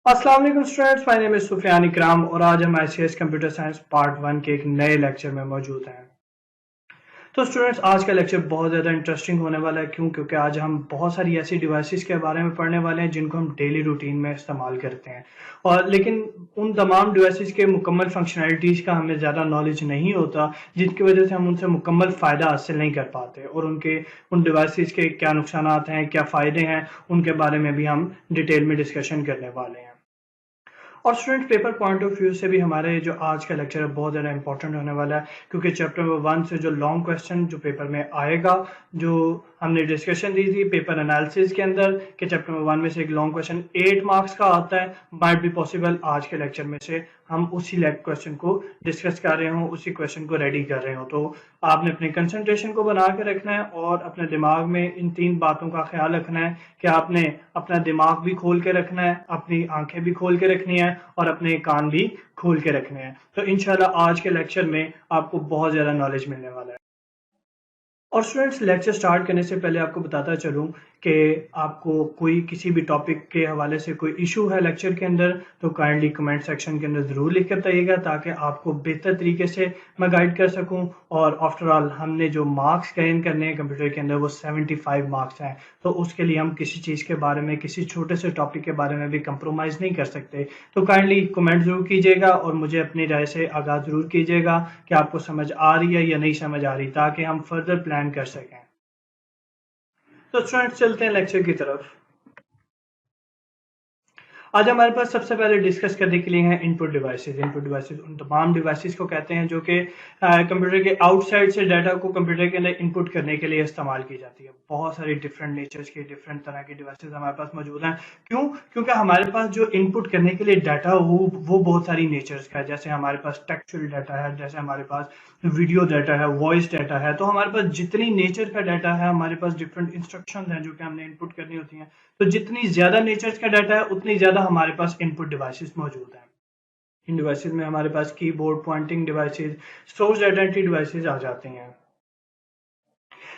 अस्सलाम वालेकुम students, my name is Sufiyan Ikram और आज हम आईसीएस कंप्यूटर साइंस पार्ट 1 के एक नए लेक्चर में मौजूद हैं। तो स्टूडेंट्स, आज का लेक्चर बहुत ज़्यादा इंटरेस्टिंग होने वाला है। क्योंकि आज हम बहुत सारी ऐसी डिवाइसेस के बारे में पढ़ने वाले हैं जिनको हम डेली रूटीन में इस्तेमाल करते हैं, और लेकिन उन तमाम डिवाइसेस के मुकम्मल फंक्शनैलिटीज़ का हमें ज़्यादा नॉलेज नहीं होता, जिसकी वजह से हम उनसे मुकम्मल फ़ायदा हासिल नहीं कर पाते, और उन डिवाइसेस के क्या नुकसान हैं, क्या फ़ायदे हैं, उनके बारे में भी हम डिटेल में डिस्कशन करने वाले हैं। और student, paper point of view से भी हमारे जो आज का लेक्चर है बहुत ज़्यादा इंपॉर्टेंट होने वाला है, क्योंकि चैप्टर नंबर 1 से जो लॉन्ग क्वेश्चन जो पेपर में आएगा, जो हमने डिस्कशन दी थी पेपर एनालिसिस के अंदर कि चैप्टर नंबर 1 में से एक लॉन्ग क्वेश्चन 8 मार्क्स का आता है, माइट बी पॉसिबल आज के लेक्चर में से हम उसी क्वेश्चन को डिस्कस कर रहे हो, उसी क्वेश्चन को रेडी कर रहे हो। तो आपने अपने कंसंट्रेशन को बना के रखना है और अपने दिमाग में इन 3 बातों का ख्याल रखना है कि आपने अपना दिमाग भी खोल के रखना है, अपनी आंखें भी खोल के रखनी है और अपने कान भी खोल के रखने हैं। तो इंशाल्लाह आज के लेक्चर में आपको बहुत ज़्यादा नॉलेज मिलने वाला है। और स्टूडेंट्स, लेक्चर स्टार्ट करने से पहले आपको बताता चलूं कि आपको कोई किसी भी टॉपिक के हवाले से कोई इशू है लेक्चर के अंदर, तो काइंडली कमेंट सेक्शन के अंदर ज़रूर लिख कर बताइएगा, ताकि आपको बेहतर तरीके से मैं गाइड कर सकूं। और आफ्टर ऑल हमने जो मार्क्स गेन करने हैं कंप्यूटर के अंदर वो 75 मार्क्स हैं, तो उसके लिए हम किसी चीज़ के बारे में, किसी छोटे से टॉपिक के बारे में भी कंप्रोमाइज़ नहीं कर सकते। तो काइंडली कमेंट ज़रूर कीजिएगा और मुझे अपनी राय से आगाह ज़रूर कीजिएगा कि आपको समझ आ रही है या नहीं समझ आ रही, ताकि हम फर्दर प्लान कर सकें। तो स्टूडेंट्स, चलते हैं लेक्चर की तरफ। आज हमारे पास सबसे पहले डिस्कस करने के लिए हैं इनपुट डिवाइसेस। इनपुट डिवाइसेस उन तमाम डिवाइसेस को कहते हैं जो कि कंप्यूटर के आउटसाइड से डाटा को कंप्यूटर के अंदर इनपुट करने के लिए इस्तेमाल की जाती है। बहुत सारी डिफरेंट नेचर्स की, डिफरेंट तरह की डिवाइसेस हमारे पास मौजूद हैं। क्यों? क्योंकि हमारे पास जो इनपुट करने के लिए डाटा वो बहुत सारी नेचर्स का है। जैसे हमारे पास टेक्सचुअल डाटा है, जैसे हमारे पास वीडियो डाटा है, वॉइस डाटा है। तो हमारे पास जितनी नेचर का डाटा है, हमारे पास डिफरेंट इंस्ट्रक्शंस हैं जो कि हमने इनपुट करनी होती हैं। तो जितनी ज्यादा नेचर्स का डाटा है, उतनी ज्यादा हमारे पास इनपुट डिवाइसेस मौजूद हैं। इन डिवाइसेस में हमारे पास keyboard, pointing devices, source identity devices आ जाते हैं।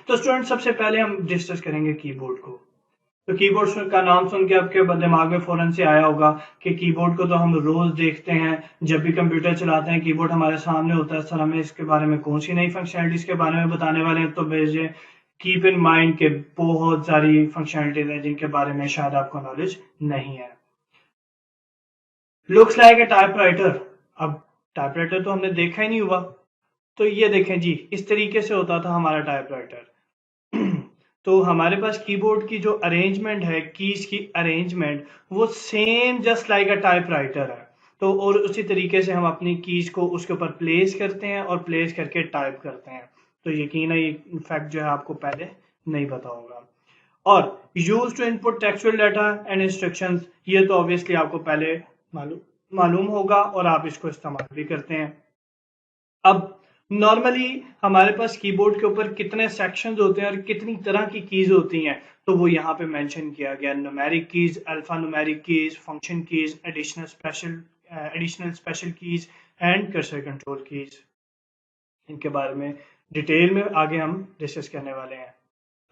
तो स्टूडेंट, सबसे पहले हम डिस्कस करेंगे कीबोर्ड को। तो कीबोर्ड का नाम सुन के आपके दिमाग में फौरन से आया होगा कि कीबोर्ड को तो हम रोज देखते हैं, जब भी कंप्यूटर चलाते हैं कीबोर्ड हमारे सामने होता है। सर, हमें इसके बारे में कौन सी नई फंक्शनलिटीज के बारे में बताने वाले हैं? तो भेजिए, कीप इन माइंड के बहुत सारी फंक्शनलिटीज हैं जिनके बारे में शायद आपको नॉलेज नहीं है। Looks like a typewriter. अब टाइपराइटर तो हमने देखा ही नहीं हुआ, तो ये देखें जी, इस तरीके से होता था हमारा टाइपराइटर। तो हमारे पास कीबोर्ड की जो अरेंजमेंट है, कीज की अरेंजमेंट, वो सेम जस्ट लाइक अ टाइपराइटर है। तो और उसी तरीके से हम अपनी कीज को उसके ऊपर प्लेस करते हैं और प्लेस करके टाइप करते हैं। तो यकीन है ये फैक्ट जो है आपको पहले नहीं पता होगा। और use to input textual data and instructions, ये तो ऑब्वियसली आपको पहले मालूम मालूम होगा और आप इसको इस्तेमाल भी करते हैं। अब नॉर्मली हमारे पास कीबोर्ड के ऊपर कितने सेक्शंस होते हैं और कितनी तरह की कीज होती हैं, तो वो यहाँ पे मेंशन किया गया। Numeric keys, alpha numeric keys, function keys, additional special keys and cursor control keys. इनके बारे में डिटेल में आगे हम डिस्कस करने वाले हैं।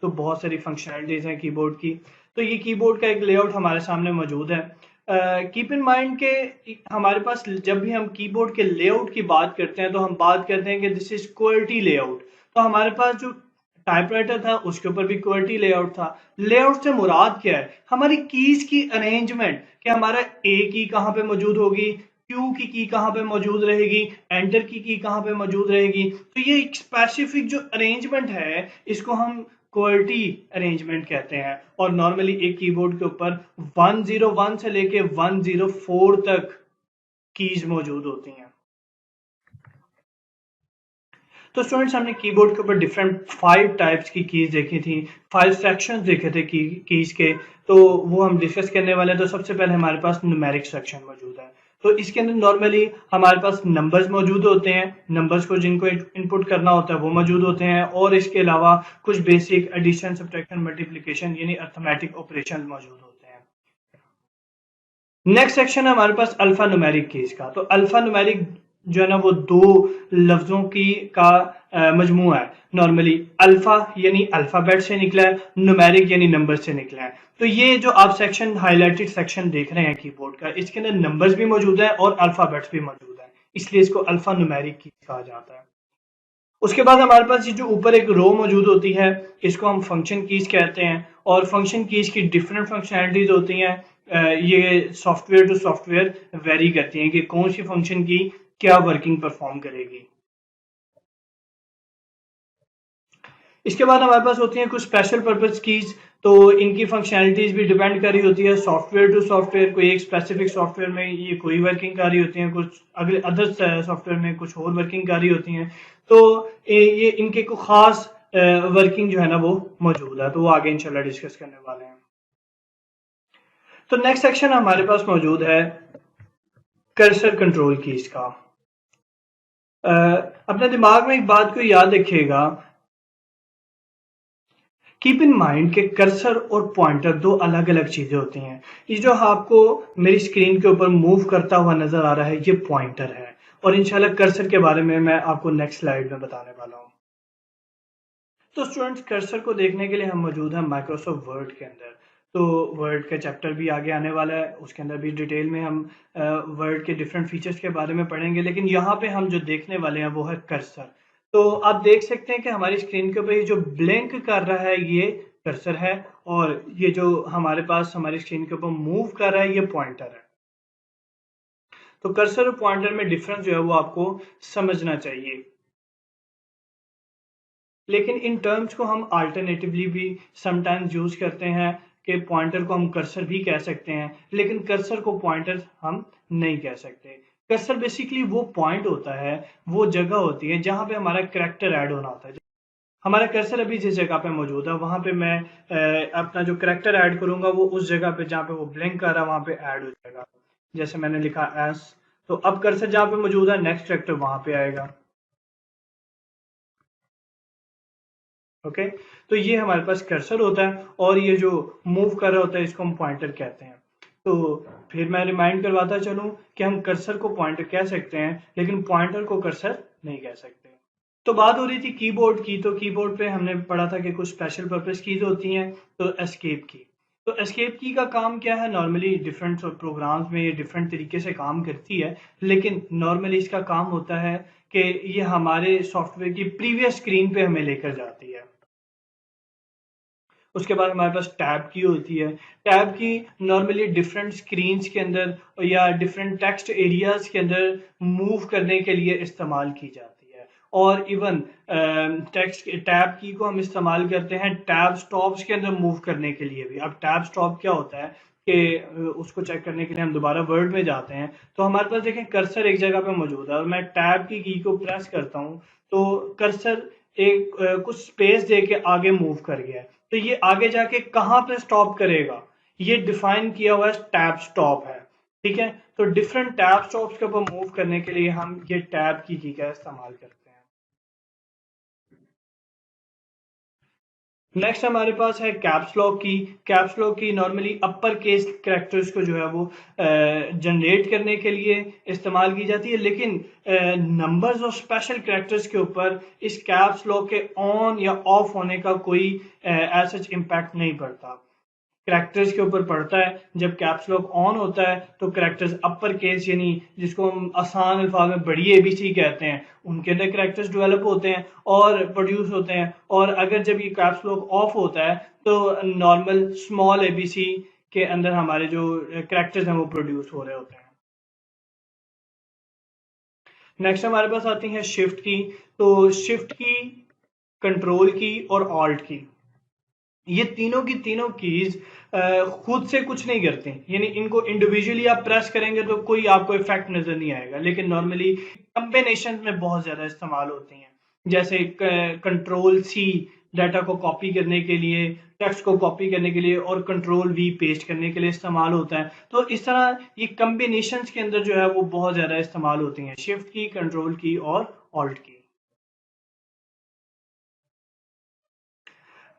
तो बहुत सारी फंक्शनलिटीज हैं कीबोर्ड की। तो ये कीबोर्ड का एक लेआउट हमारे सामने मौजूद है। कीप इन माइंड के हमारे पास जब भी हम कीबोर्ड के लेआउट की बात करते हैं तो हम बात करते हैं कि दिस इज क्वर्टी लेआउट। तो हमारे पास जो टाइपराइटर था उसके ऊपर भी क्वर्टी लेआउट था। लेआउट से मुराद क्या है? हमारी कीज की अरेंजमेंट, कि हमारा ए की कहाँ पे मौजूद होगी, क्यू की कहाँ पे मौजूद रहेगी, एंटर की कहाँ पे मौजूद रहेगी। तो ये एक स्पेसिफिक जो अरेंजमेंट है, इसको हम क्वालिटी अरेंजमेंट कहते हैं। और नॉर्मली एक कीबोर्ड के ऊपर 101 से लेके 104 तक कीज मौजूद होती हैं। तो स्टूडेंट्स, हमने कीबोर्ड के ऊपर डिफरेंट 5 टाइप्स की कीज देखी थी, 5 सेक्शंस देखे थे कीज के। तो वो हम डिस्कस करने वाले हैं। तो सबसे पहले हमारे पास न्यूमेरिक सेक्शन मौजूद है। तो इसके अंदर नॉर्मली हमारे पास नंबर्स मौजूद होते हैं, नंबर्स को जिनको इनपुट करना होता है वो मौजूद होते हैं, और इसके अलावा कुछ बेसिक एडिशन, सब्ट्रैक्शन, मल्टीप्लिकेशन यानी अर्थमेटिक ऑपरेशन मौजूद होते हैं। नेक्स्ट सेक्शन है हमारे पास अल्फा न्यूमेरिक कीज का। तो अल्फा न्यूमेरिक जो है ना वो दो लफ्जों की का मजमूआ है। नॉर्मली अल्फा यानी अल्फाबेट से निकला है, न्यूमेरिक यानी नंबर से निकला है। तो ये जो आप सेक्शन हाईलाइटेड सेक्शन देख रहे हैं कीबोर्ड का, इसके अंदर नंबर्स भी मौजूद है और अल्फाबेट्स भी मौजूद है, इसलिए इसको अल्फा न्यूमेरिक की कहा जाता है। उसके बाद हमारे पास ये जो ऊपर एक रो मौजूद होती है, इसको हम फंक्शन कीज कहते हैं। और फंक्शन कीज की डिफरेंट फंक्शनैलिटीज होती हैं। ये सॉफ्टवेयर टू सॉफ्टवेयर वेरी करती हैं कि कौन सी फंक्शन की क्या वर्किंग परफॉर्म करेगी। इसके बाद हमारे पास होती हैं कुछ स्पेशल पर्पज कीज। तो इनकी फंक्शनैलिटीज भी डिपेंड कर रही होती है सॉफ्टवेयर टू सॉफ्टवेयर। कोई एक स्पेसिफिक सॉफ्टवेयर में ये कोई वर्किंग कर रही होती है, कुछ अगले अदर सॉफ्टवेयर में कुछ और वर्किंग कर रही होती हैं। तो ये इनके को खास वर्किंग जो है ना वो मौजूद है, तो वो आगे इंशाल्लाह डिस्कस करने वाले हैं। तो नेक्स्ट सेक्शन हमारे पास मौजूद है कर्सर कंट्रोल कीज का। अपने दिमाग में एक बात को याद रखिएगा, कीप इन माइंड कि कर्सर और पॉइंटर दो अलग अलग चीजें होती हैं। ये जो आपको मेरी स्क्रीन के ऊपर मूव करता हुआ नजर आ रहा है, ये पॉइंटर है। और इंशाल्लाह कर्सर के बारे में मैं आपको नेक्स्ट स्लाइड में बताने वाला हूँ। तो स्टूडेंट्स, कर्सर को देखने के लिए हम मौजूद हैं माइक्रोसॉफ्ट वर्ड के अंदर। तो वर्ड का चैप्टर भी आगे आने वाला है, उसके अंदर भी डिटेल में हम वर्ड के डिफरेंट फीचर्स के बारे में पढ़ेंगे। लेकिन यहाँ पे हम जो देखने वाले हैं वो है कर्सर। तो आप देख सकते हैं कि हमारी स्क्रीन के ऊपर ये जो ब्लिंक कर रहा है ये कर्सर है, और ये जो हमारे पास हमारी स्क्रीन के ऊपर मूव कर रहा है ये पॉइंटर है। तो कर्सर और पॉइंटर में डिफरेंस जो है वो आपको समझना चाहिए। लेकिन इन टर्म्स को हम अल्टरनेटिवली भी समटाइम्स यूज करते हैं कि पॉइंटर को हम कर्सर भी कह सकते हैं, लेकिन कर्सर को पॉइंटर हम नहीं कह सकते। कर्सर बेसिकली वो पॉइंट होता है, वो जगह होती है जहां पे हमारा करैक्टर ऐड होना होता है। हमारा कर्सर अभी जिस जगह पे मौजूद है वहां पे मैं अपना जो करैक्टर ऐड करूंगा वो उस जगह पे जहाँ पे वो ब्लिंक कर रहा है वहां पे ऐड हो जाएगा। जैसे मैंने लिखा एस, तो अब कर्सर जहाँ पे मौजूद है नेक्स्ट करैक्टर वहां पे आएगा। ओके, तो ये हमारे पास कर्सर होता है, और ये जो मूव कर रहा होता है इसको हम पॉइंटर कहते हैं। तो फिर मैं रिमाइंड करवाता चलूं कि हम कर्सर को पॉइंटर कह सकते हैं, लेकिन पॉइंटर को कर्सर नहीं कह सकते। तो बात हो रही थी कीबोर्ड की, तो कीबोर्ड पे हमने पढ़ा था कि कुछ स्पेशल पर्पस कीज होती हैं। तो एस्केप की, तो एस्केप की का काम क्या है? नॉर्मली डिफरेंट प्रोग्राम्स में ये डिफरेंट तरीके से काम करती है, लेकिन नॉर्मली इसका काम होता है कि ये हमारे सॉफ्टवेयर की प्रीवियस स्क्रीन पे हमें लेकर जाती है। उसके बाद हमारे पास टैब की होती है। टैब की नॉर्मली डिफरेंट स्क्रीन्स के अंदर या डिफरेंट टेक्स्ट एरियाज के अंदर मूव करने के लिए इस्तेमाल की जाती है। और इवन टेक्स्ट टैब की को हम इस्तेमाल करते हैं टैब स्टॉप्स के अंदर मूव करने के लिए भी। अब टैब स्टॉप क्या होता है कि उसको चेक करने के लिए हम दोबारा वर्ड में जाते हैं, तो हमारे पास देखें कर्सर एक जगह पे मौजूद है और मैं टैब की को प्रेस करता हूँ, तो कर्सर एक कुछ स्पेस दे के आगे मूव कर गया है। तो ये आगे जाके कहाँ पे स्टॉप करेगा, ये डिफाइन किया हुआ टैब स्टॉप है। ठीक है, तो डिफरेंट टैब स्टॉप्स के ऊपर मूव करने के लिए हम ये टैब की का इस्तेमाल करते हैं। नेक्स्ट हमारे पास है कैप्स लॉक की। कैप्स लॉक की नॉर्मली अपर केस कैरेक्टर्स को जो है वो जनरेट करने के लिए इस्तेमाल की जाती है, लेकिन नंबर्स और स्पेशल कैरेक्टर्स के ऊपर इस कैप्स लॉक के ऑन या ऑफ होने का कोई सच इम्पैक्ट नहीं पड़ता। कैरेक्टर्स के ऊपर पड़ता है। जब कैप्स लॉक ऑन होता है तो कैरेक्टर्स अपर केस यानी जिसको हम आसान अल्फाज में बड़ी एबीसी कहते हैं, उनके अंदर कैरेक्टर्स डेवलप होते हैं और प्रोड्यूस होते हैं। और अगर जब ये कैप्स लॉक ऑफ होता है तो नॉर्मल स्मॉल एबीसी के अंदर हमारे जो कैरेक्टर्स हैं वो प्रोड्यूस हो रहे होते हैं। नेक्स्ट हमारे पास आती है शिफ्ट की। तो शिफ्ट की, कंट्रोल की और ऑल्ट की, ये तीनों की तीनों कीज खुद से कुछ नहीं करती, यानी इनको इंडिविजुअली आप प्रेस करेंगे तो कोई आपको इफेक्ट नजर नहीं आएगा, लेकिन नॉर्मली कॉम्बिनेशन में बहुत ज्यादा इस्तेमाल होती हैं। जैसे कंट्रोल सी डाटा को कॉपी करने के लिए, टेक्स्ट को कॉपी करने के लिए, और कंट्रोल वी पेस्ट करने के लिए इस्तेमाल होता है। तो इस तरह ये कॉम्बिनेशन के अंदर जो है वो बहुत ज्यादा इस्तेमाल होती हैं, शिफ्ट की, कंट्रोल की और ऑल्ट की।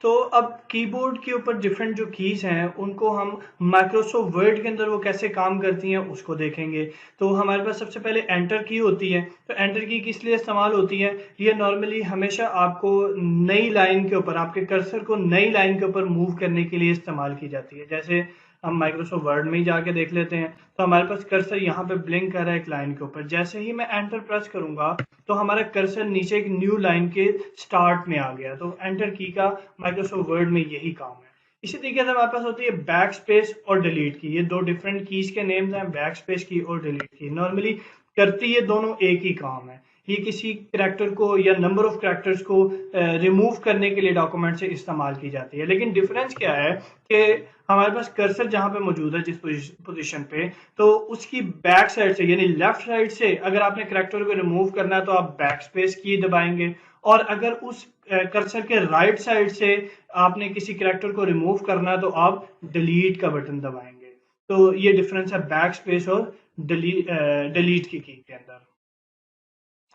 तो अब कीबोर्ड के ऊपर डिफरेंट जो कीज हैं उनको हम माइक्रोसॉफ्ट वर्ड के अंदर वो कैसे काम करती हैं उसको देखेंगे। तो हमारे पास सबसे पहले एंटर की होती है। तो एंटर की किस लिए इस्तेमाल होती है? ये नॉर्मली हमेशा आपको नई लाइन के ऊपर, आपके कर्सर को नई लाइन के ऊपर मूव करने के लिए इस्तेमाल की जाती है। जैसे हम माइक्रोसॉफ्ट वर्ड में ही जाके देख लेते हैं, तो हमारे पास कर्सर यहाँ पे ब्लिंक कर रहा है एक लाइन के ऊपर। जैसे ही मैं एंटर प्रेस करूंगा तो हमारा कर्सर नीचे एक न्यू लाइन के स्टार्ट में आ गया। तो एंटर की का माइक्रोसॉफ्ट वर्ड में यही काम है। इसी तरीके से हमारे पास होती है बैक स्पेस और डिलीट की। ये दो डिफरेंट कीज के नेम्स हैं, बैक स्पेस की और डिलीट की। नॉर्मली करती ये दोनों एक ही काम है। ये किसी करैक्टर को या नंबर ऑफ करैक्टर्स को रिमूव करने के लिए डॉक्यूमेंट से इस्तेमाल की जाती है। लेकिन डिफरेंस क्या है कि हमारे पास कर्सर जहां पे मौजूद है जिस पोजीशन पे, तो उसकी बैक साइड से यानी लेफ्ट साइड से अगर आपने करैक्टर को रिमूव करना है तो आप बैक स्पेस की दबाएंगे, और अगर उस कर्सर के राइट साइड से आपने किसी करैक्टर को रिमूव करना है तो आप डिलीट का बटन दबाएंगे। तो ये डिफरेंस है बैक स्पेस और डिलीट की के अंदर।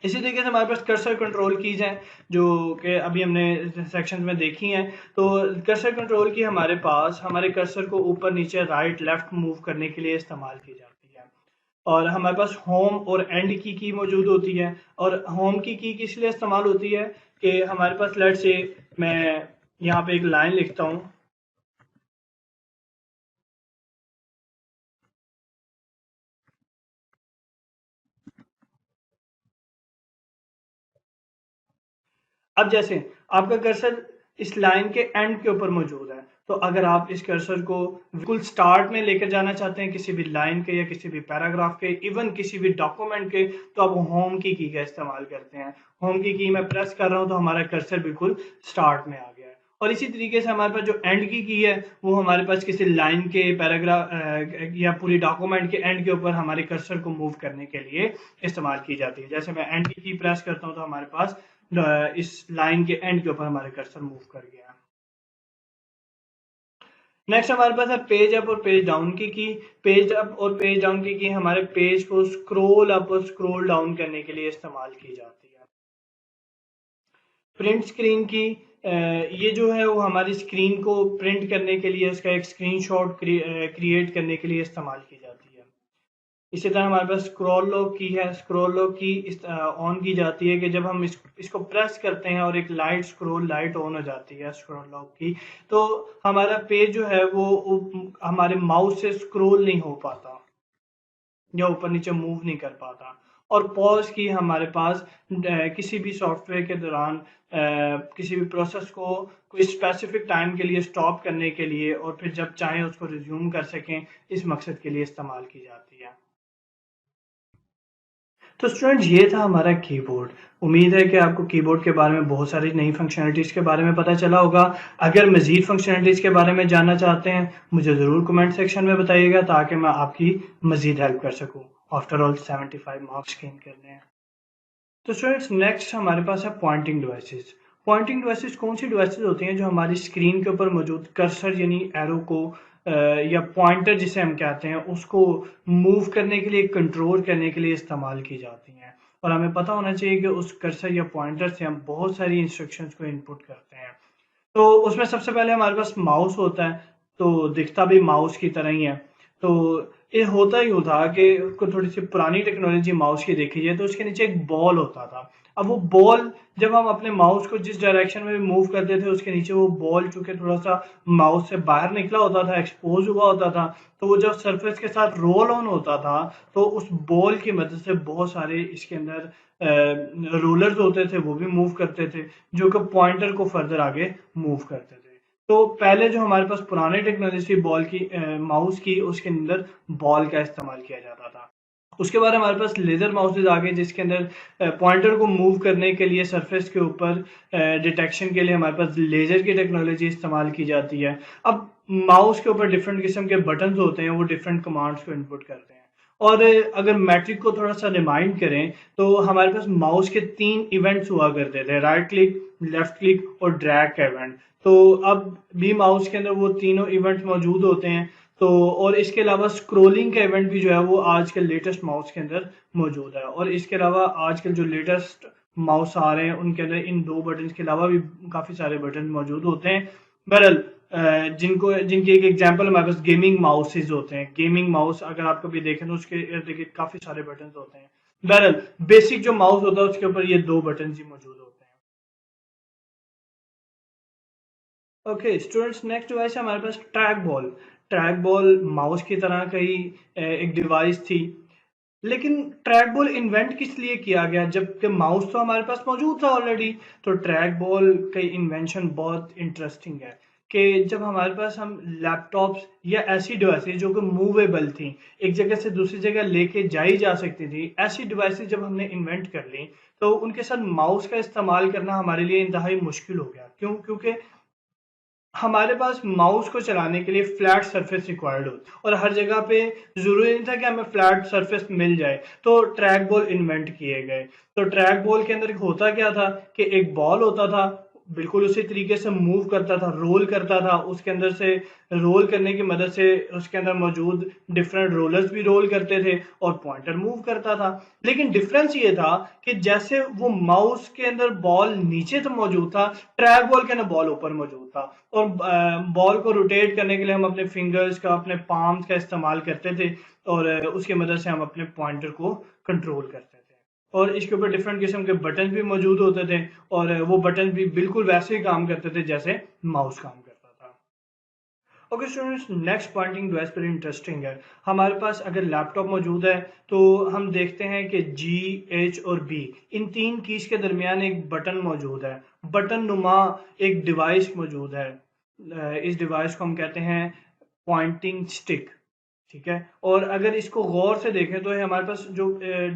इसी तरीके से हमारे पास कर्सर कंट्रोल कीज हैं जो कि अभी हमने सेक्शन में देखी हैं। तो कर्सर कंट्रोल की हमारे पास हमारे कर्सर को ऊपर नीचे राइट लेफ्ट मूव करने के लिए इस्तेमाल की जाती है। और हमारे पास होम और एंड की मौजूद होती है। और होम की किस लिए इस्तेमाल होती है कि हमारे पास लेट से मैं यहाँ पे एक लाइन लिखता हूँ। अब जैसे आपका कर्सर इस लाइन के एंड के ऊपर मौजूद है, तो अगर आप इस कर्सर को बिल्कुल स्टार्ट में लेकर जाना चाहते हैं किसी भी लाइन के या किसी भी पैराग्राफ के, इवन किसी भी डॉक्यूमेंट के, तो आप होम की का इस्तेमाल करते हैं। होम की मैं प्रेस कर रहा हूं तो हमारा कर्सर बिल्कुल स्टार्ट में आ गया है। और इसी तरीके से हमारे पास जो एंड की है वो हमारे पास किसी लाइन के पैराग्राफ या पूरी डॉक्यूमेंट के एंड के ऊपर हमारे कर्सर को मूव करने के लिए इस्तेमाल की जाती है। जैसे मैं एंड की प्रेस करता हूं तो हमारे पास इस लाइन के एंड के ऊपर हमारे कर्सर मूव कर गया। नेक्स्ट हमारे पास है पेज अप और पेज डाउन की। पेज अप और पेज डाउन की हमारे पेज को स्क्रॉल अप और स्क्रॉल डाउन करने के लिए इस्तेमाल की जाती है। प्रिंट स्क्रीन की ये जो है वो हमारी स्क्रीन को प्रिंट करने के लिए, उसका एक स्क्रीनशॉट क्रिएट करने के लिए इस्तेमाल की जाती है। इसी तरह हमारे पास स्क्रॉल लॉक की है। स्क्रॉल लॉक की ऑन की जाती है कि जब हम इसको प्रेस करते हैं और एक लाइट स्क्रॉल लाइट ऑन हो जाती है स्क्रॉल लॉक की, तो हमारा पेज जो है वो हमारे माउस से स्क्रॉल नहीं हो पाता या ऊपर नीचे मूव नहीं कर पाता। और पॉज की हमारे पास किसी भी सॉफ्टवेयर के दौरान किसी भी प्रोसेस को कोई स्पेसिफिक टाइम के लिए स्टॉप करने के लिए और फिर जब चाहें उसको रिज्यूम कर सकें, इस मकसद के लिए इस्तेमाल की जाती है। तो स्टूडेंट्स ये था हमारा कीबोर्ड। उम्मीद है कि आपको कीबोर्ड के बारे में बहुत सारी नई फंक्शनलिटीज़ के बारे में पता चला होगा। अगर मज़ीद फंक्शनलिटीज़ के बारे में जानना चाहते हैं मुझे ज़रूर कमेंट सेक्शन में बताइएगा ताकि मैं आपकी मज़ीद हेल्प कर सकूं। आफ्टर ऑल 75 मार्क्स गेन करने हैं। तो स्टूडेंट्स नेक्स्ट हमारे पास है पॉइंटिंग डिवाइसेस। पॉइंटिंग डिवाइसेस कौन सी डिवाइसेस होती हैं जो हमारी स्क्रीन के ऊपर मौजूद कर्सर यानी एरो को या पॉइंटर जिसे हम कहते हैं उसको मूव करने के लिए, कंट्रोल करने के लिए इस्तेमाल की जाती हैं। और हमें पता होना चाहिए कि उस कर्सर या पॉइंटर से हम बहुत सारी इंस्ट्रक्शंस को इनपुट करते हैं। तो उसमें सबसे पहले हमारे पास माउस होता है, तो दिखता भी माउस की तरह ही है। तो ये होता ही था कि उसको थोड़ी सी पुरानी टेक्नोलॉजी माउस की देखी जाए तो उसके नीचे एक बॉल होता था। अब वो बॉल जब हम अपने माउस को जिस डायरेक्शन में भी मूव करते थे उसके नीचे वो बॉल चूंकि थोड़ा सा माउस से बाहर निकला होता था, एक्सपोज हुआ होता था, तो वो जब सरफेस के साथ रोल ऑन होता था तो उस बॉल की मदद से बहुत सारे इसके अंदर रोलर्स होते थे, वो भी मूव करते थे जो कि पॉइंटर को फर्दर आगे मूव करते थे। तो पहले जो हमारे पास पुराने टेक्नोलॉजी बॉल की माउस की उसके अंदर बॉल का इस्तेमाल किया जाता था। उसके बाद हमारे पास लेजर माउसेज आ गए जिसके अंदर पॉइंटर को मूव करने के लिए सरफेस के ऊपर डिटेक्शन के लिए हमारे पास लेजर की टेक्नोलॉजी इस्तेमाल की जाती है। अब माउस के ऊपर डिफरेंट किस्म के बटन होते हैं, वो डिफरेंट कमांड्स को इनपुट करते हैं। और अगर मैट्रिक को थोड़ा सा रिमाइंड करें तो हमारे पास माउस के 3 इवेंट्स हुआ करते थे, राइट क्लिक, लेफ्ट क्लिक और ड्रैग का इवेंट। तो अब भी माउस के अंदर वो तीनों इवेंट्स मौजूद होते हैं। तो और इसके अलावा स्क्रोलिंग का इवेंट भी जो है वो आजकल लेटेस्ट माउस के अंदर मौजूद है। और इसके अलावा आजकल जो लेटेस्ट माउस आ रहे हैं उनके अंदर इन 2 बटन के अलावा भी काफ़ी सारे बटन मौजूद होते हैं। बहरहाल जिनकी एक एग्जांपल हमारे पास गेमिंग माउसेज होते हैं। गेमिंग माउस अगर आप कभी देखें तो उसके इर्द-गिर्द काफ़ी सारे बटन होते हैं। बहरहाल बेसिक जो माउस होता है उसके ऊपर ये 2 बटन ही मौजूद होते हैं। ओके स्टूडेंट्स, नेक्स्ट डिवाइस है हमारे पास track ball. Track ball mouse की तरह का ही एक डिवाइस थी, लेकिन ट्रैक बॉल इन्वेंट किस लिए किया गया जबकि माउस तो हमारे पास मौजूद था ऑलरेडी। तो ट्रैक बॉल का इन्वेंशन बहुत इंटरेस्टिंग है कि जब हमारे पास हम लैपटॉप्स या ऐसी डिवाइसेस जो कि मूवेबल थी, एक जगह से दूसरी जगह लेके जाई जा सकती थी, ऐसी डिवाइसेस जब हमने इन्वेंट कर ली तो उनके साथ माउस का इस्तेमाल करना हमारे लिए इंतहाई मुश्किल हो गया। क्यों? क्योंकि हमारे पास माउस को चलाने के लिए फ्लैट सरफेस रिक्वायर्ड होती और हर जगह पे जरूरी नहीं था कि हमें फ्लैट सरफेस मिल जाए। तो ट्रैक बॉल इन्वेंट किए गए। तो ट्रैक बॉल के अंदर होता क्या था कि एक बॉल होता था, बिल्कुल उसी तरीके से मूव करता था, रोल करता था। उसके अंदर से रोल करने की मदद से उसके अंदर मौजूद डिफरेंट रोलर्स भी रोल करते थे और पॉइंटर मूव करता था। लेकिन डिफरेंस ये था कि जैसे वो माउस के अंदर बॉल नीचे तो मौजूद था, ट्रैक बॉल के अंदर बॉल ऊपर मौजूद था। और बॉल को रोटेट करने के लिए हम अपने फिंगर्स का, अपने पाम्स का इस्तेमाल करते थे और उसकी मदद से हम अपने पॉइंटर को कंट्रोल करते थे। और इसके ऊपर डिफरेंट किस्म के बटन भी मौजूद होते थे और वो बटन भी बिल्कुल वैसे ही काम करते थे जैसे माउस काम करता था। Okay students, next pointing device पर इंटरेस्टिंग है। हमारे पास अगर लैपटॉप मौजूद है तो हम देखते हैं कि जी, एच और बी, इन 3 कीज के दरमियान एक बटन मौजूद है। बटन नुमा एक डिवाइस मौजूद है। इस डिवाइस को हम कहते हैं पॉइंटिंग स्टिक। ठीक है, और अगर इसको गौर से देखें तो हमारे पास जो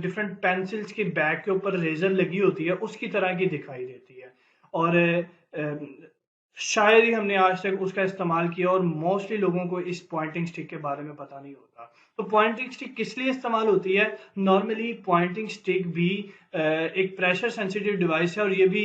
डिफरेंट पेंसिल्स की बैक के ऊपर रेजर लगी होती है उसकी तरह की दिखाई देती है। और शायद ही हमने आज तक उसका इस्तेमाल किया और मोस्टली लोगों को इस पॉइंटिंग स्टिक के बारे में पता नहीं होता। तो पॉइंटिंग स्टिक किस लिए इस्तेमाल होती है? नॉर्मली पॉइंटिंग स्टिक भी एक प्रेशर सेंसिटिव डिवाइस है और ये भी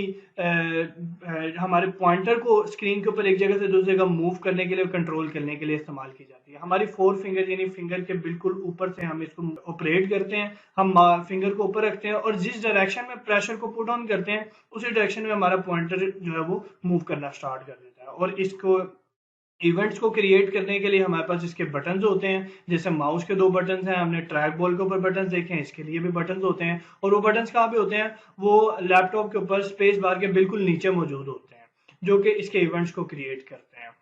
हमारे पॉइंटर को स्क्रीन के ऊपर एक जगह से दूसरी जगह मूव करने के लिए, कंट्रोल करने के लिए इस्तेमाल की जाती है। हमारी 4 फिंगर यानी फिंगर के बिल्कुल ऊपर से हम इसको ऑपरेट करते हैं। हम फिंगर को ऊपर रखते हैं और जिस डायरेक्शन में प्रेशर को पुट ऑन करते हैं उसी डायरेक्शन में हमारा पॉइंटर जो है वो मूव करना स्टार्ट कर देता है। और इसको इवेंट्स को क्रिएट करने के लिए हमारे पास इसके बटन्स होते हैं। जैसे माउस के 2 बटन्स हैं, हमने ट्रैक बॉल के ऊपर बटन्स देखे हैं, इसके लिए भी बटन्स होते हैं। और वो बटन्स कहाँ पे होते हैं? वो लैपटॉप के ऊपर स्पेस बार के बिल्कुल नीचे मौजूद होते हैं, जो कि इसके इवेंट्स को क्रिएट करते हैं।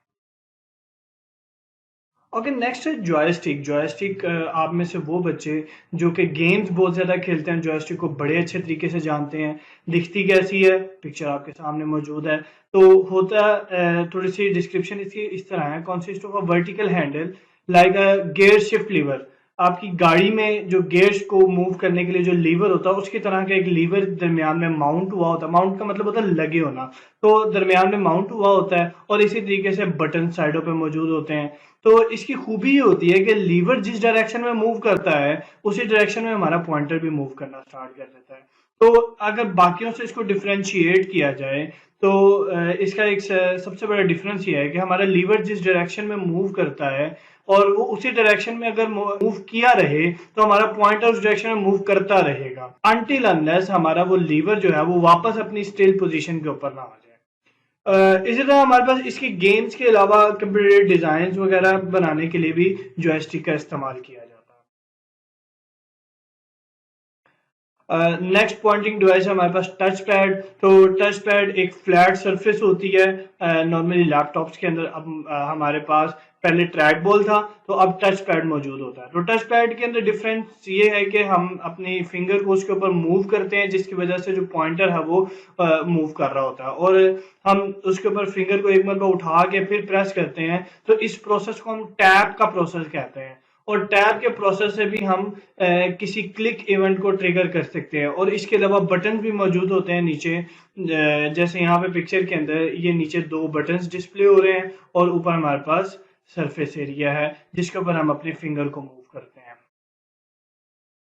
ओके नेक्स्ट है जॉयस्टिक। जॉयस्टिक आप में से वो बच्चे जो कि गेम्स बहुत ज़्यादा खेलते हैं जॉयस्टिक को बड़े अच्छे तरीके से जानते हैं। दिखती कैसी है? पिक्चर आपके सामने मौजूद है। तो होता थोड़ी सी डिस्क्रिप्शन इसकी इस तरह है। Consist of a vertical handle like a gear shift lever. आपकी गाड़ी में जो गियर्स को मूव करने के लिए जो लीवर होता है उसकी तरह का एक लीवर दरमियान में माउंट हुआ होता है। माउंट का मतलब होता है लगे होना। तो दरमियान में माउंट हुआ होता है और इसी तरीके से बटन साइडों पे मौजूद होते हैं। तो इसकी खूबी ये होती है कि लीवर जिस डायरेक्शन में मूव करता है उसी डायरेक्शन में हमारा पॉइंटर भी मूव करना स्टार्ट कर देता है। तो अगर बाकियों से इसको डिफरेंशिएट किया जाए तो इसका एक सबसे बड़ा डिफरेंस ये है कि हमारा लीवर जिस डायरेक्शन में मूव करता है और वो उसी डायरेक्शन में अगर मूव किया रहे तो हमारा पॉइंटर उस डायरेक्शन में मूव करता रहेगा अनटिल अनलेस हमारा वो लीवर जो है वो वापस अपनी स्टिल पोजीशन के ऊपर ना आ जाए। इसी तरह हमारे पास इसकी गेम्स के अलावा कंप्यूटर डिजाइन वगैरह बनाने के लिए भी जॉयस्टिक का इस्तेमाल किया जाता है। नेक्स्ट पॉइंटिंग डिवाइस है हमारे पास टच पैड। तो टच पैड एक फ्लैट सरफेस होती है। नॉर्मली लैपटॉप्स के अंदर अब हमारे पास पहले ट्रैक बॉल था तो अब टच पैड मौजूद होता है। तो टच पैड के अंदर डिफरेंस ये है कि हम अपनी फिंगर को उसके ऊपर मूव करते हैं जिसकी वजह से जो पॉइंटर है वो मूव कर रहा होता है और हम उसके ऊपर फिंगर को एक मरतबा उठा के फिर प्रेस करते हैं। तो इस प्रोसेस को हम टैप का प्रोसेस कहते हैं और टैब के प्रोसेस से भी हम किसी क्लिक इवेंट को ट्रिगर कर सकते हैं। और इसके अलावा बटन भी मौजूद होते हैं नीचे। जैसे यहाँ पे पिक्चर के अंदर ये नीचे 2 बटन्स डिस्प्ले हो रहे हैं और ऊपर हमारे पास सरफेस एरिया है जिसके ऊपर हम अपने फिंगर को मूव करते हैं।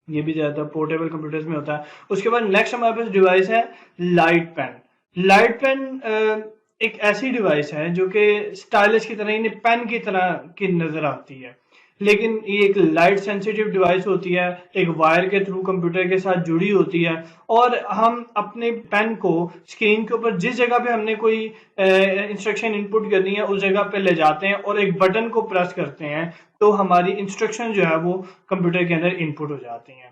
ये भी ज्यादातर पोर्टेबल कंप्यूटर्स में होता है। उसके बाद नेक्स्ट हमारे पास डिवाइस है लाइट पेन। लाइट पेन एक ऐसी डिवाइस है जो कि स्टाइलस की तरह, पेन की तरह की नजर आती है। लेकिन ये एक लाइट सेंसिटिव डिवाइस होती है, एक वायर के थ्रू कंप्यूटर के साथ जुड़ी होती है, और हम अपने पेन को स्क्रीन के ऊपर जिस जगह पे हमने कोई इंस्ट्रक्शन इनपुट करनी है उस जगह पे ले जाते हैं और एक बटन को प्रेस करते हैं, तो हमारी इंस्ट्रक्शन जो है वो कंप्यूटर के अंदर इनपुट हो जाती हैं।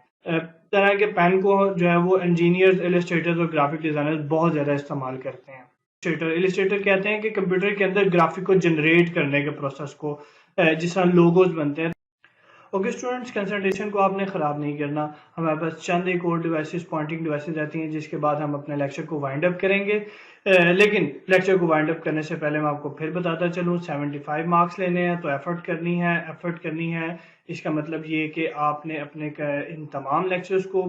तरह के पेन को जो है वो इंजीनियर्स, इलस्ट्रेटर्स और ग्राफिक डिजाइनर्स बहुत ज़्यादा इस्तेमाल करते हैं। इलस्ट्रेटर कहते हैं कि कंप्यूटर के अंदर ग्राफिक को जनरेट करने के प्रोसेस को, जिस तरह लोगोज बनते हैं। ओके स्टूडेंट्स, कंसंट्रेशन को आपने ख़राब नहीं करना। हमारे पास चंद एक और डिवाइसेस, पॉइंटिंग डिवाइसेस रहती हैं, जिसके बाद हम अपने लेक्चर को वाइंड अप करेंगे। लेकिन लेक्चर को वाइंड अप करने से पहले मैं आपको फिर बताता चलूँ, 75 मार्क्स लेने हैं तो एफर्ट करनी है। इसका मतलब ये कि आपने अपने इन तमाम लेक्चर्स को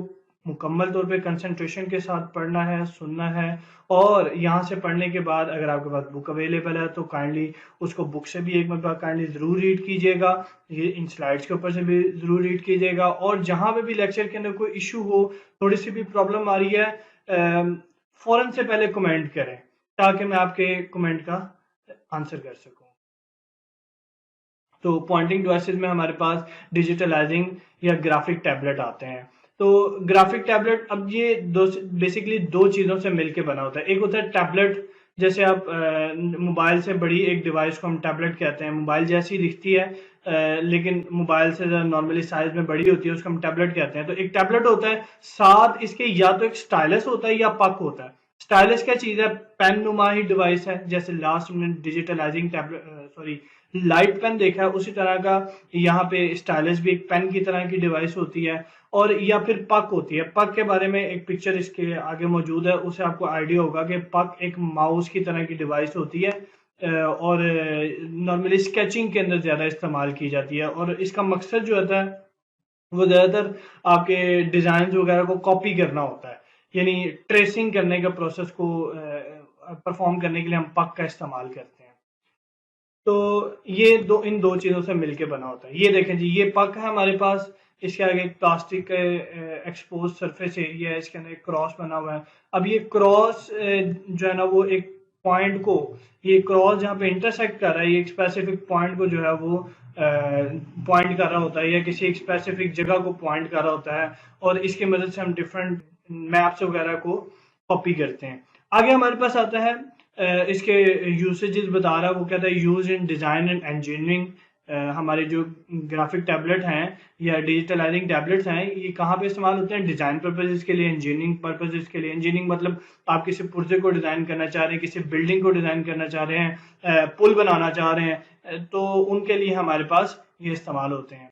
मुकम्मल तौर पे कंसंट्रेशन के साथ पढ़ना है, सुनना है, और यहाँ से पढ़ने के बाद अगर आपके पास बुक अवेलेबल है तो काइंडली उसको बुक से भी एक मरतबा काइंडली ज़रूर रीड कीजिएगा, ये इन स्लाइड्स के ऊपर से भी ज़रूर रीड कीजिएगा, और जहाँ पे भी लेक्चर के अंदर कोई इशू हो, थोड़ी सी भी प्रॉब्लम आ रही है, फ़ौरन से पहले कमेंट करें ताकि मैं आपके कमेंट का आंसर कर सकूँ। तो पॉइंटिंग डिवाइसेस में हमारे पास डिजिटलाइजिंग या ग्राफिक टैबलेट आते हैं। तो ग्राफिक टैबलेट, अब ये बेसिकली दो चीज़ों से मिलके बना होता है। एक होता है टैबलेट, जैसे आप मोबाइल से बड़ी एक डिवाइस को हम टैबलेट कहते हैं, मोबाइल जैसी दिखती है, लेकिन मोबाइल से नॉर्मली साइज में बड़ी होती है, उसको हम टैबलेट कहते हैं। तो एक टैबलेट होता है, साथ इसके या तो एक स्टाइलस होता है या पक होता है। स्टाइलस क्या चीज़ है? पेन नुमा ही डिवाइस है, जैसे लास्ट में digitalizing tablet, sorry, light pen देखा है, उसी तरह का यहाँ पे स्टाइलस भी एक पेन की तरह की डिवाइस होती है। और या फिर पक होती है। पक के बारे में एक पिक्चर इसके आगे मौजूद है, उससे आपको आइडिया होगा कि पक एक माउस की तरह की डिवाइस होती है, और नॉर्मली स्केचिंग के अंदर ज़्यादा इस्तेमाल की जाती है, और इसका मकसद जो होता है वो ज़्यादातर आपके डिज़ाइन वगैरह को कॉपी करना होता है, यानी ट्रेसिंग करने के प्रोसेस को परफॉर्म करने के लिए हम पक का इस्तेमाल करते हैं। तो ये इन दो चीज़ों से मिलके बना होता है। ये देखें जी, ये पक है हमारे पास, इसके आगे एक प्लास्टिक एक्सपोज सरफेस एरिया है, इसके अंदर एक क्रॉस बना हुआ है। अब ये क्रॉस जो है ना, वो एक पॉइंट को, ये क्रॉस जहाँ पे इंटरसेक्ट कर रहा है, ये एक स्पेसिफिक पॉइंट को जो है वो पॉइंट कर रहा होता है, या किसी एक स्पेसिफिक जगह को पॉइंट कर रहा होता है, और इसकी मदद से हम डिफरेंट मैप्स वगैरह को कॉपी करते हैं। आगे हमारे पास आता है इसके यूसेजेस बता रहा है, वो कहता है use in design and engineering. हमारे जो ग्राफिक टैबलेट हैं या डिजिटलाइजिंग टैबलेट्स हैं, ये कहाँ पे इस्तेमाल होते हैं? डिज़ाइन पर्पजेज़ के लिए, इंजीनियरिंग पर्पजेज़ के लिए। इंजीनियरिंग मतलब आप किसी पुर्जे को डिज़ाइन करना चाह रहे हैं, किसी बिल्डिंग को डिज़ाइन करना चाह रहे हैं, पुल बनाना चाह रहे हैं, तो उनके लिए हमारे पास ये इस्तेमाल होते हैं।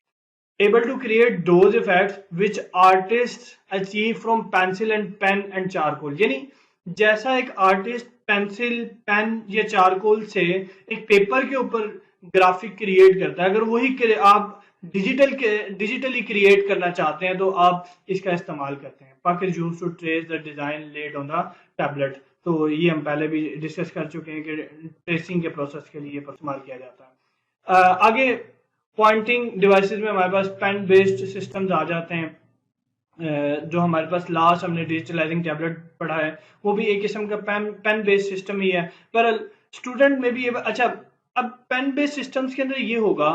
Able to create those effects which artists achieve from pencil and pen and charcoal। यानी जैसा एक आर्टिस्ट पेंसिल, पेन या चारकोल से एक पेपर के ऊपर ग्राफिक क्रिएट करता है, अगर वही आप डिजिटली क्रिएट करना चाहते हैं तो आप इसका इस्तेमाल करते हैं। Puck is used to trace the design laid on the tablet. तो ये हम पहले भी डिस्कस कर चुके हैं कि ट्रेसिंग के प्रोसेस के लिए इस्तेमाल किया जाता है। आगे पॉइंटिंग डिवाइसेस में हमारे पास पेन बेस्ड सिस्टम्स आ जाते हैं। जो हमारे पास लास्ट हमने डिजिटलाइजिंग टैबलेट पढ़ा है, वो भी एक किस्म का पेन बेस्ड सिस्टम ही है। पर स्टूडेंट में भी ये अच्छा, अब पेन बेस्ड सिस्टम्स के अंदर ये होगा,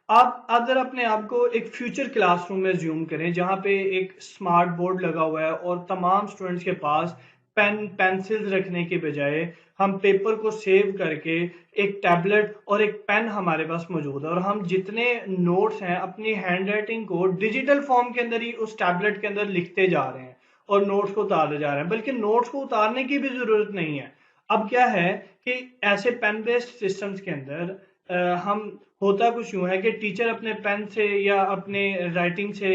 आप अगर अपने आप को एक फ्यूचर क्लासरूम में ज्यूम करें जहाँ पे एक स्मार्ट बोर्ड लगा हुआ है और तमाम स्टूडेंट्स के पास पेन पेंसिल्स रखने के बजाय हम पेपर को सेव करके एक टैबलेट और एक पेन हमारे पास मौजूद है, और हम जितने नोट्स हैं अपनी हैंड राइटिंग को डिजिटल फॉर्म के अंदर ही उस टैबलेट के अंदर लिखते जा रहे हैं और नोट्स को उतारते जा रहे हैं, बल्कि नोट्स को उतारने की भी जरूरत नहीं है। अब क्या है कि ऐसे पेन बेस्ड सिस्टम्स के अंदर हम होता कुछ यूं है कि टीचर अपने पेन से या अपने राइटिंग से,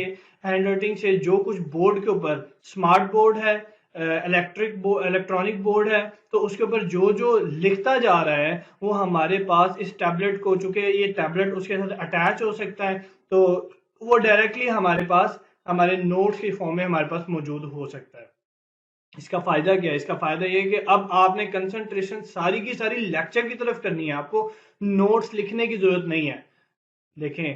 हैंड राइटिंग से जो कुछ बोर्ड के ऊपर, स्मार्ट बोर्ड है, इलेक्ट्रॉनिक बोर्ड है, तो उसके ऊपर जो जो लिखता जा रहा है वो हमारे पास इस टैबलेट को, चूंकि ये टैबलेट उसके साथ अटैच हो सकता है, तो वो डायरेक्टली हमारे पास हमारे नोट्स की फॉर्म में हमारे पास मौजूद हो सकता है। इसका फायदा क्या है? इसका फायदा ये है कि अब आपने कंसंट्रेशन सारी की सारी लेक्चर की तरफ करनी है, आपको नोट्स लिखने की जरूरत नहीं है। देखें,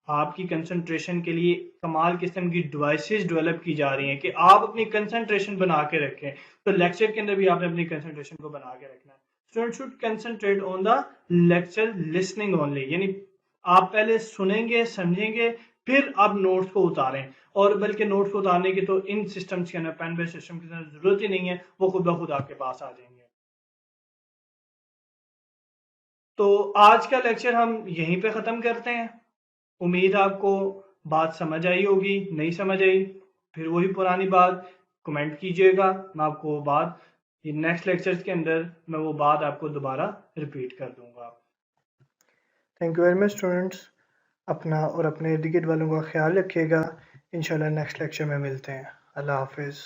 आपकी कंसंट्रेशन के लिए कमाल किस्म की डिवाइसेस डेवलप की जा रही हैं कि आप अपनी कंसंट्रेशन बना के रखें। तो लेक्चर के अंदर भी आपने अपनी कंसंट्रेशन को बना के रखना है। Student should concentrate on the lecture listening only, यानी आप पहले सुनेंगे, समझेंगे, फिर आप नोट्स को उतारें। और बल्कि नोट्स को उतारने की तो इन सिस्टम्स के अंदर, पेन बेस्ड सिस्टम के अंदर जरूरत ही नहीं है, वो खुद ब खुद आपके पास आ जाएंगे। तो आज का लेक्चर हम यहीं पे ख़त्म करते हैं। उम्मीद आपको बात समझ आई होगी। नहीं समझ आई फिर वही पुरानी बात, कमेंट कीजिएगा, मैं आपको वो बात ये नेक्स्ट लेक्चर्स के अंदर मैं वो बात आपको दोबारा रिपीट कर दूंगा। Thank you very much students. अपना और अपने इर्द गिर्द वालों का ख्याल रखिएगा। इंशाल्लाह नेक्स्ट लेक्चर में मिलते हैं। अल्लाह हाफिज़।